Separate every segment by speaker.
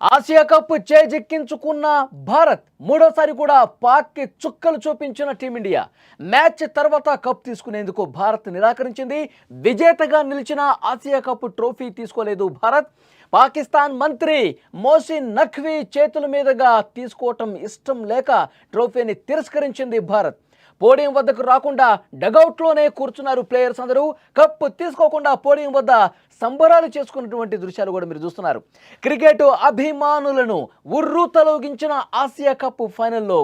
Speaker 1: Asia cup చేజిక్కించుకున్న Bharat మూడోసారి కూడా పాక్కి చుక్కలు చూపించిన టీమిండియా మ్యాచ్ తర్వాత కప్ తీసుకునేందుకు భారత్ నిరాకరించింది. విజేతగా నిలిచిన ఆసియా కప్ ట్రోఫీ తీసుకోలేదు భారత్. పాకిస్తాన్ మంత్రి మోసిన్ నఖ్వీ చేతుల మీదుగా తీసుకోవటం ఇష్టం లేక ట్రోఫీని తిరస్కరించింది భారత్. పోడియం వద్దకు రాకుండా డగౌట్లోనే కూర్చున్నారు ప్లేయర్స్ అందరూ. కప్ తీసుకోకుండా పోడియం వద్ద సంబరాలు చేసుకున్నటువంటి దృశ్యాలు కూడా మీరు చూస్తున్నారు. క్రికెట్ అభిమానులను ఉర్రూతలొగించిన ఆసియా కప్ ఫైనల్లో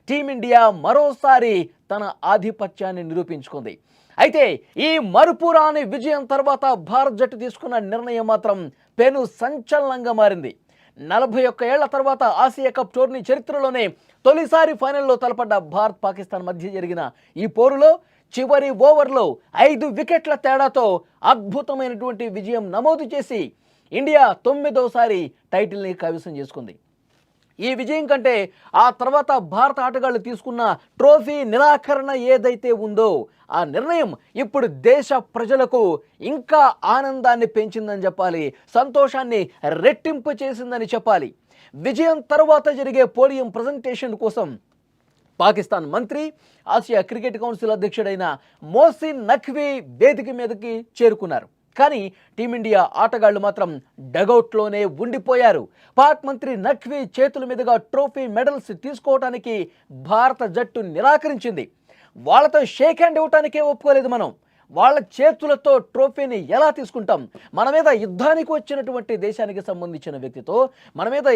Speaker 1: టీమిండియా మరోసారి తన ఆధిపత్యాన్ని నిరూపించుకుంది. అయితే ఈ మరుపురాని విజయం తర్వాత భారత్ జట్టు తీసుకున్న నిర్ణయం మాత్రం పెను సంచలనంగా మారింది. 41 ఏళ్ల తర్వాత ఆసియా కప్ టోర్నీ చరిత్రలోనే తొలిసారి ఫైనల్లో తలపడ్డ భారత్ పాకిస్తాన్ మధ్య జరిగిన ఈ పోరులో చివరి ఓవర్లో 5 వికెట్ల తేడాతో అద్భుతమైనటువంటి విజయం నమోదు చేసి ఇండియా 9వసారి టైటిల్ని కైవసం చేసుకుంది. ఈ విజయం కంటే ఆ తర్వాత భారత ఆటగాళ్లు తీసుకున్న ట్రోఫీ నిరాకరణ ఏదైతే ఉందో ఆ నిర్ణయం ఇప్పుడు దేశ ప్రజలకు ఇంకా ఆనందాన్ని పెంచిందని చెప్పాలి, సంతోషాన్ని రెట్టింపు చేసిందని చెప్పాలి. విజయం తర్వాత జరిగే పోడియం ప్రజెంటేషన్ కోసం పాకిస్తాన్ మంత్రి, ఆసియా క్రికెట్ కౌన్సిల్ అధ్యక్షుడైన మోసిన్ నఖ్వీ వేదిక మీదకి చేరుకున్నారు. కానీ టీమిండియా ఆటగాళ్లు మాత్రం డగౌట్లోనే ఉండిపోయారు. పాక్ మంత్రి నఖ్వీ చేతుల మీదుగా ట్రోఫీ మెడల్స్ తీసుకోవడానికి భారత జట్టు నిరాకరించింది. వాళ్ళతో షేక్ హ్యాండ్ ఇవ్వటానికే ఒప్పుకోలేదు. మనం వాళ్ళ చేతులతో ట్రోఫీని ఎలా తీసుకుంటాం? మన మీద యుద్ధానికి వచ్చినటువంటి దేశానికి సంబంధించిన వ్యక్తితో, మన మీద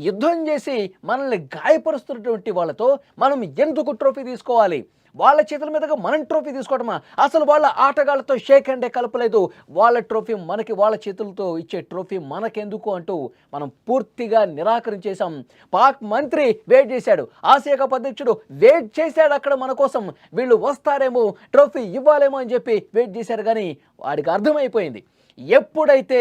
Speaker 1: యుద్ధం చేసి మనల్ని గాయపరుస్తున్నటువంటి వాళ్ళతో మనం ఎందుకు ట్రోఫీ తీసుకోవాలి? వాళ్ళ చేతుల మీదుగా మనం ట్రోఫీ తీసుకోవడమా? అసలు వాళ్ళ ఆటగాళ్లతో షేక్ హ్యాండే కలపలేదు. వాళ్ళ ట్రోఫీ మనకి, వాళ్ళ చేతులతో ఇచ్చే ట్రోఫీ మనకెందుకు అంటూ మనం పూర్తిగా నిరాకరించేశాం. పాక్ మంత్రి వెయిట్ చేశాడు, ఆసియా కప్ అధ్యక్షుడు వెయిట్ చేశాడు అక్కడ మన కోసం. వీళ్ళు వస్తారేమో, ట్రోఫీ ఇవ్వాలేమో అని చెప్పి వెయిట్ చేశారు. కానీ వాడికి అర్థమైపోయింది, ఎప్పుడైతే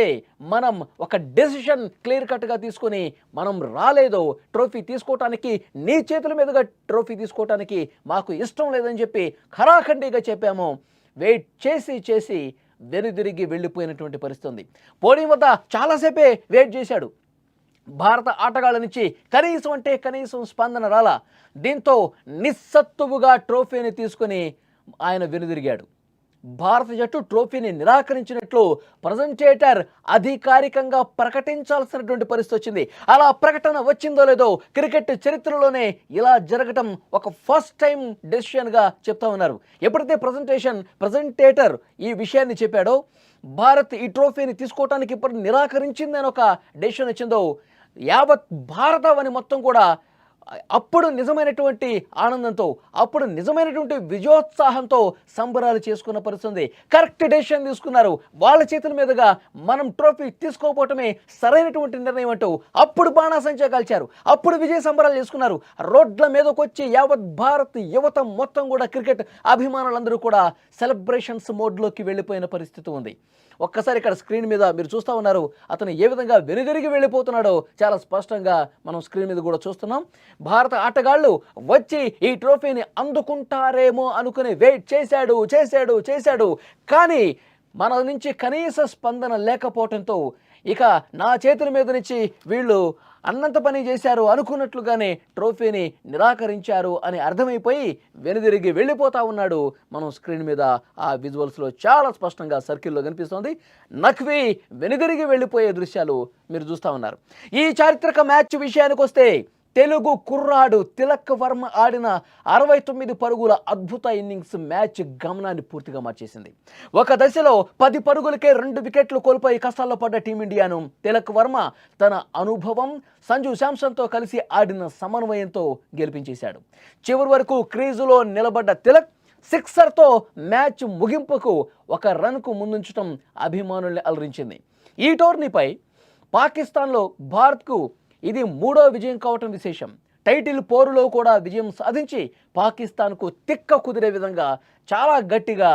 Speaker 1: మనం ఒక డెసిషన్ క్లియర్ కట్గా తీసుకొని మనం రాలేదో, ట్రోఫీ తీసుకోవటానికి, నీ చేతుల మీదుగా ట్రోఫీ తీసుకోవటానికి మాకు ఇష్టం లేదని చెప్పి ఖరాఖండిగా చెప్పామో, వెయిట్ చేసి చేసి వెనుదిరిగి వెళ్ళిపోయినటువంటి పరిస్థితి ఉంది. పోడియం వద్ద చాలాసేపే వెయిట్ చేశాడు. భారత ఆటగాళ్ళ నుంచి కనీసం అంటే కనీసం స్పందన రాలా. దీంతో నిస్సత్తువుగా ట్రోఫీని తీసుకొని ఆయన వెనుదిరిగాడు. భారత జట్టు ట్రోఫీని నిరాకరించినట్లు ప్రజెంటేటర్ అధికారికంగా ప్రకటించాల్సినటువంటి పరిస్థితి వచ్చింది. అలా ప్రకటన వచ్చిందో లేదో క్రికెట్ చరిత్రలోనే ఇలా జరగటం ఒక ఫస్ట్ టైం డెసిషన్గా చెప్తా ఉన్నారు. ఎప్పుడైతే ప్రజెంటేటర్ ఈ విషయాన్ని చెప్పాడో, భారత్ ఈ ట్రోఫీని తీసుకోవటానికి ఇప్పుడు నిరాకరించిందని ఒక డెసిషన్ వచ్చిందో, యావత్ భారతావని మొత్తం కూడా అప్పుడు నిజమైనటువంటి ఆనందంతో, అప్పుడు నిజమైనటువంటి విజయోత్సాహంతో సంబరాలు చేసుకున్న పరిస్థితి. కరెక్ట్ డెసిషన్ తీసుకున్నారు. వాళ్ళ చేతుల మీదుగా మనం ట్రోఫీ తీసుకోకపోవటమే సరైనటువంటి నిర్ణయం అంటూ అప్పుడు బాణాసంచా కాల్చారు. అప్పుడు విజయ సంబరాలు చేసుకున్నారు. రోడ్ల మీదకి వచ్చి యావత్ భారత్ యువత మొత్తం కూడా, క్రికెట్ అభిమానులందరూ కూడా సెలబ్రేషన్స్ మోడ్లోకి వెళ్ళిపోయిన పరిస్థితి ఉంది. ఒక్కసారి ఇక్కడ స్క్రీన్ మీద మీరు చూస్తూ ఉన్నారు, అతను ఏ విధంగా వెనుదిరిగి వెళ్ళిపోతున్నాడో చాలా స్పష్టంగా మనం స్క్రీన్ మీద కూడా చూస్తున్నాం. భారత ఆటగాళ్ళు వచ్చి ఈ ట్రోఫీని అందుకుంటారేమో అనుకుని వెయిట్ చేశాడు. కానీ మన నుంచి కనీస స్పందన లేకపోవడంతో ఇక నా చేతుల మీద నుంచి వీళ్ళు అన్నంత పని చేశారు అనుకున్నట్లుగానే ట్రోఫీని నిరాకరించారు అని అర్థమైపోయి వెనుదిరిగి వెళ్ళిపోతా ఉన్నాడు. మనం స్క్రీన్ మీద ఆ విజువల్స్లో చాలా స్పష్టంగా సర్కిల్లో కనిపిస్తోంది. నఖ్వీ వెనుదిరిగి వెళ్ళిపోయే దృశ్యాలు మీరు చూస్తూ ఉన్నారు. ఈ చారిత్రక మ్యాచ్ విషయానికి వస్తే, తెలుగు కుర్రాడు తిలక్ వర్మ ఆడిన 69 పరుగుల అద్భుత ఇన్నింగ్స్ మ్యాచ్ గమనాన్ని పూర్తిగా మార్చేసింది. ఒక దశలో 10 పరుగులకే 2 వికెట్లు కోల్పోయి కష్టాల్లో పడ్డ టీమిండియాను తిలక్ వర్మ తన అనుభవం, సంజు శాంసన్తో కలిసి ఆడిన సమన్వయంతో గెలిపించేశాడు. చివరి వరకు క్రీజులో నిలబడ్డ తిలక్ సిక్సర్తో మ్యాచ్ ముగింపుకు 1 రన్కు ముందుంచడం అభిమానుల్ని అలరించింది. ఈ టోర్నీపై పాకిస్తాన్లో భారత్కు ఇది 3వ విజయం కావటం విశేషం. టైటిల్ పోరులో కూడా విజయం సాధించి పాకిస్తాన్కు తిక్క కుదిరే విధంగా చాలా గట్టిగా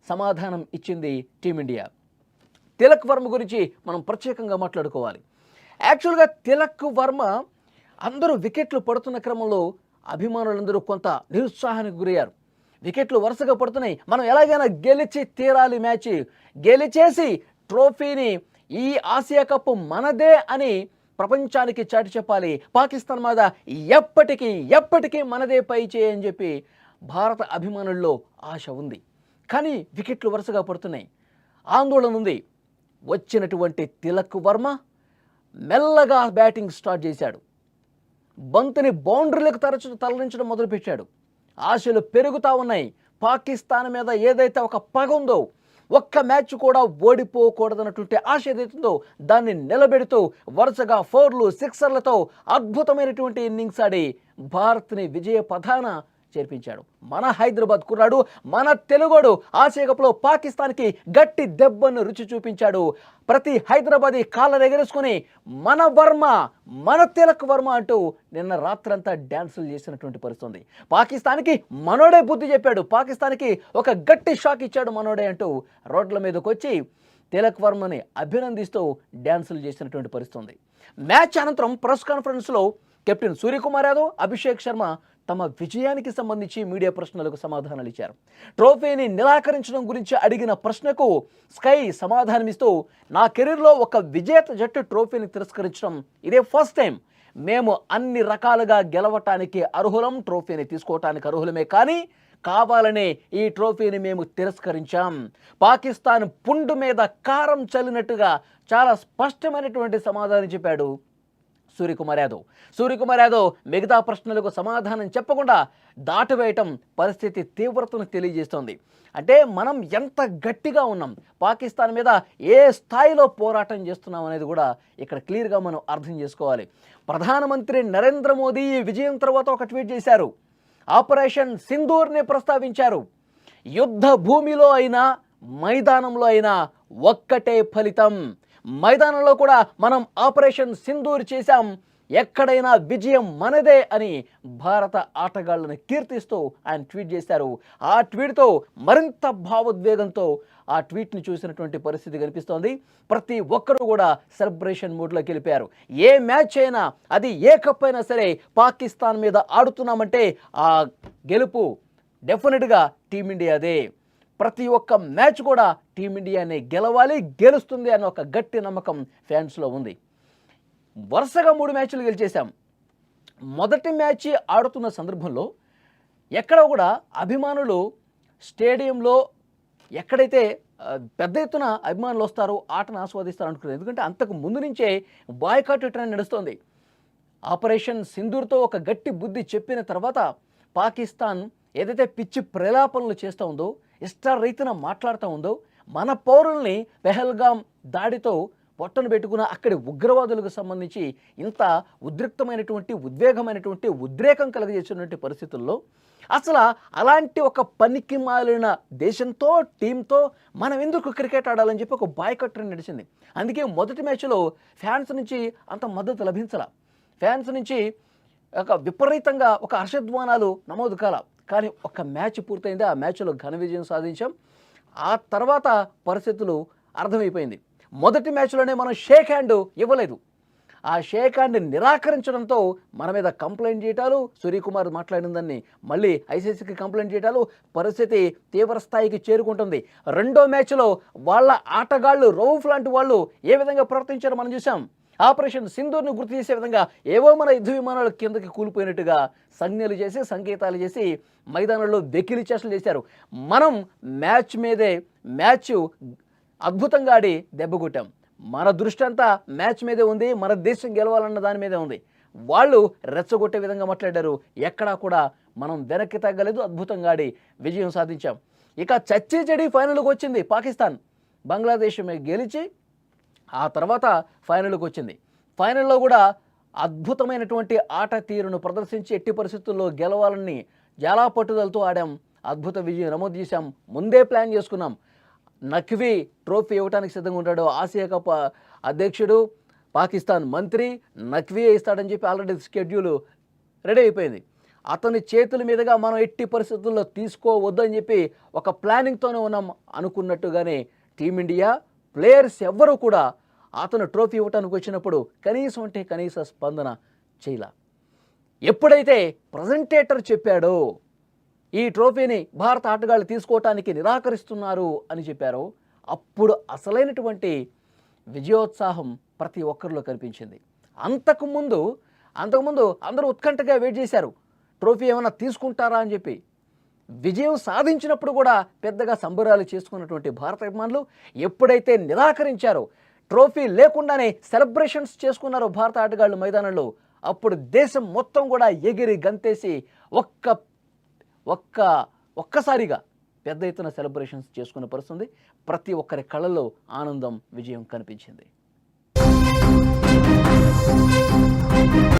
Speaker 1: సమాధానం ఇచ్చింది టీమిండియా. తిలక్ వర్మ గురించి మనం ప్రత్యేకంగా మాట్లాడుకోవాలి. యాక్చువల్గా తిలక్ వర్మ అందరూ వికెట్లు పడుతున్న క్రమంలో అభిమానులందరూ కొంత నిరుత్సాహానికి గురయ్యారు. వికెట్లు వరుసగా పడుతున్నాయి, మనం ఎలాగైనా గెలిచి తీరాలి, మ్యాచ్ గెలిచేసి ట్రోఫీని, ఈ ఆసియా కప్ మనదే అని ప్రపంచానికి చాటి చెప్పాలి, పాకిస్తాన్ మీద ఎప్పటికీ మనదే పై చేయి అని చెప్పి భారత అభిమానుల్లో ఆశ ఉంది. కానీ వికెట్లు వరుసగా పడుతున్నాయి, ఆందోళన ఉంది. వచ్చినటువంటి తిలక్ వర్మ మెల్లగా బ్యాటింగ్ స్టార్ట్ చేశాడు. బంతిని బౌండరీలకు తరలించడం మొదలుపెట్టాడు. ఆశలు పెరుగుతూ ఉన్నాయి. పాకిస్తాన్ మీద ఏదైతే ఒక పగ ఉందో, ఒక్క మ్యాచ్ కూడా ఓడిపోకూడదన్నటువంటి ఆశ ఏదైతుందో దాన్ని నిలబెడుతూ వరుసగా 4లు 6ర్లతో అద్భుతమైనటువంటి ఇన్నింగ్స్ ఆడి భారత్ని విజయ పథాన చేర్పించాడు. మన హైదరాబాద్ కుర్రాడు, మన తెలుగోడు ఆసియా కప్లో పాకిస్తాన్కి గట్టి దెబ్బను రుచి చూపించాడు. ప్రతి హైదరాబాదీ కాళ్ళ ఎగరేసుకొని మన తిలక్ వర్మ అంటూ నిన్న రాత్రంతా డ్యాన్సులు చేసినటువంటి పరిస్థితి. పాకిస్తాన్కి మనోడే బుద్ధి చెప్పాడు, పాకిస్తాన్కి ఒక గట్టి షాక్ ఇచ్చాడు మనోడే అంటూ రోడ్ల మీదకి వచ్చి తిలక్ వర్మని అభినందిస్తూ డ్యాన్సులు చేసినటువంటి పరిస్థితి. మ్యాచ్ అనంతరం ప్రెస్ కాన్ఫరెన్స్లో కెప్టెన్ సూర్యకుమార్ యాదవ్, అభిషేక్ శర్మ తమ విజయానికి సంబంధించి మీడియా ప్రశ్నలకు సమాధానాలు ఇచ్చారు. ట్రోఫీని నిరాకరించడం గురించి అడిగిన ప్రశ్నకు స్కై సమాధానమిస్తూ, నా కెరీర్లో ఒక విజేత జట్టు ట్రోఫీని తిరస్కరించడం ఇదే ఫస్ట్ టైం. మేము అన్ని రకాలుగా గెలవటానికి అర్హులం, ట్రోఫీని తీసుకోవటానికి అర్హులమే, కానీ కావాలనే ఈ ట్రోఫీని మేము తిరస్కరించాం. పాకిస్తాన్ పుండు మీద కారం చల్లినట్టుగా చాలా స్పష్టమైనటువంటి సమాధానం చెప్పాడు సూర్యకుమార్ యాదవ్ మిగతా ప్రశ్నలకు సమాధానం చెప్పకుండా దాటివేయటం పరిస్థితి తీవ్రతను తెలియజేస్తోంది. అంటే మనం ఎంత గట్టిగా ఉన్నాం, పాకిస్తాన్ మీద ఏ స్థాయిలో పోరాటం చేస్తున్నాం అనేది కూడా ఇక్కడ క్లియర్గా మనం అర్థం చేసుకోవాలి. ప్రధానమంత్రి నరేంద్ర మోదీ ఈ విజయం తర్వాత ఒక ట్వీట్ చేశారు. ఆపరేషన్ సింధూర్ని ప్రస్తావించారు. యుద్ధ భూమిలో అయినా మైదానంలో అయినా ఒక్కటే ఫలితం. మైదానంలో కూడా మనం ఆపరేషన్ సింధూర్ చేశాం, ఎక్కడైనా విజయం మనదే అని భారత ఆటగాళ్లను కీర్తిస్తూ ఆయన ట్వీట్ చేశారు. ఆ ట్వీట్తో మరింత భావోద్వేగంతో ఆ ట్వీట్ని చూసినటువంటి పరిస్థితి కనిపిస్తోంది. ప్రతి ఒక్కరూ కూడా సెలబ్రేషన్ మూడ్లోకి వెళ్ళిపోయారు. ఏ మ్యాచ్ అయినా, అది ఏ కప్ అయినా సరే, పాకిస్తాన్ మీద ఆడుతున్నామంటే ఆ గెలుపు డెఫినెట్గా టీమిండియాదే. ప్రతి ఒక్క మ్యాచ్ కూడా టీమిండియానే గెలవాలి, గెలుస్తుంది అన్న ఒక గట్టి నమ్మకం ఫ్యాన్స్లో ఉంది. వరుసగా 3 మ్యాచ్లు గెలిచేశాం. మొదటి మ్యాచ్ ఆడుతున్న సందర్భంలో ఎక్కడ కూడా అభిమానులు స్టేడియంలో ఎక్కడైతే పెద్ద ఎత్తున అభిమానులు వస్తారో ఆటను ఆస్వాదిస్తారు అనుకున్నారు. ఎందుకంటే అంతకు ముందు నుంచే బాయ్కాట్ ట్రెండ్ నడుస్తోంది. ఆపరేషన్ సింధూర్తో ఒక గట్టి బుద్ధి చెప్పిన తర్వాత పాకిస్తాన్ ఏదైతే పిచ్చి ప్రలాపనలు చేస్తూ ఉందో, ఇష్టారీతిన మాట్లాడుతూ ఉందో, మన పౌరుల్ని పెహల్గాం దాడితో పొట్టను పెట్టుకున్న అక్కడి ఉగ్రవాదులకు సంబంధించి ఇంత ఉద్రిక్తమైనటువంటి ఉద్రేకం కలుగజేసినటువంటి పరిస్థితుల్లో అసలు అలాంటి ఒక పనికి మాలిన దేశంతో, టీంతో మనం ఎందుకు క్రికెట్ ఆడాలని చెప్పి ఒక బాయ్కాట్ ట్రెండ్ నడిచింది. అందుకే మొదటి మ్యాచ్లో ఫ్యాన్స్ నుంచి అంత మద్దతు లభించాల, ఫ్యాన్స్ నుంచి ఒక విపరీతంగా ఒక హర్షధ్వానాలు నమోదు కాల. కానీ ఒక మ్యాచ్ పూర్తయింది, ఆ మ్యాచ్లో ఘన విజయం సాధించాం. ఆ తర్వాత పరిస్థితులు అర్థమైపోయింది. మొదటి మ్యాచ్లోనే మనం షేక్ హ్యాండ్ ఇవ్వలేదు. ఆ షేక్ హ్యాండ్ నిరాకరించడంతో మన మీద కంప్లైంట్ చేయటాలు, సూర్యకుమార్ మాట్లాడిన దాన్ని మళ్ళీ ఐసీసీకి కంప్లైంట్ చేయటాలు, పరిస్థితి తీవ్ర స్థాయికి చేరుకుంటుంది. రెండో మ్యాచ్లో వాళ్ళ ఆటగాళ్ళు, రౌఫ్ లాంటి వాళ్ళు ఏ విధంగా ప్రవర్తించారో మనం చూసాం. ఆపరేషన్ సింధూర్ను గుర్తు చేసే విధంగా ఏవో మన యుద్ధ విమానాలు కిందకి కూలిపోయినట్టుగా సంజ్ఞలు చేసి, సంకేతాలు చేసి మైదానంలో వెకిలి చేష్టలు చేశారు. మనం మ్యాచ్ అద్భుతంగా ఆడి దెబ్బ కొట్టాం. మన దృష్టి అంతా మ్యాచ్ మీదే ఉంది, మన దేశం గెలవాలన్న దాని మీదే ఉంది. వాళ్ళు రెచ్చగొట్టే విధంగా మాట్లాడారు. ఎక్కడా కూడా మనం వెనక్కి తగ్గలేదు, అద్భుతంగా ఆడి విజయం సాధించాం. ఇక చచ్చి చెడి ఫైనల్కి వచ్చింది పాకిస్తాన్. బంగ్లాదేశ్ గెలిచి ఆ తర్వాత ఫైనల్కి వచ్చింది. ఫైనల్లో కూడా అద్భుతమైనటువంటి ఆట తీరును ప్రదర్శించి ఎట్టి పరిస్థితుల్లో గెలవాలని చాలా పట్టుదలతో ఆడాం. అద్భుత విజయం నమోదు చేశాం. ముందే ప్లాన్ చేసుకున్నాం. నఖ్వీ ట్రోఫీ ఇవ్వడానికి సిద్ధంగా ఉంటాడు. ఆసియా కప్ అధ్యక్షుడు, పాకిస్తాన్ మంత్రి నఖ్వీ ఇస్తాడని చెప్పి ఆల్రెడీ షెడ్యూల్ రెడీ అయిపోయింది. అతని చేతుల మీదుగా మనం ఎట్టి పరిస్థితుల్లో తీసుకోవద్దని చెప్పి ఒక ప్లానింగ్తోనే ఉన్నాం. అనుకున్నట్టుగానే టీమిండియా ప్లేయర్స్ ఎవ్వరూ కూడా అతను ట్రోఫీ ఇవ్వటానికి వచ్చినప్పుడు కనీస స్పందన చేయలా. ఎప్పుడైతే ప్రజెంటేటర్ చెప్పాడో ఈ ట్రోఫీని భారత ఆటగాళ్ళు తీసుకోవటానికి నిరాకరిస్తున్నారు అని చెప్పారో, అప్పుడు అసలైనటువంటి విజయోత్సాహం ప్రతి ఒక్కరిలో కనిపించింది. అంతకుముందు అందరూ ఉత్కంఠగా వెయిట్ చేశారు, ట్రోఫీ ఏమైనా తీసుకుంటారా అని చెప్పి. విజయం సాధించినప్పుడు కూడా పెద్దగా సంబరాలు చేసుకున్నటువంటి భారత అభిమానులు ఎప్పుడైతే నిరాకరించారో, ట్రోఫీ లేకుండానే సెలబ్రేషన్స్ చేసుకున్నారో భారత ఆటగాళ్ళు మైదానంలో, అప్పుడు దేశం మొత్తం కూడా ఎగిరి గంతేసి ఒక్కసారిగా పెద్ద ఎత్తున సెలబ్రేషన్స్ చేసుకున్న పరిస్థితుంది. ప్రతి ఒక్కరి కళ్ళలో ఆనందం, విజయం కనిపించింది.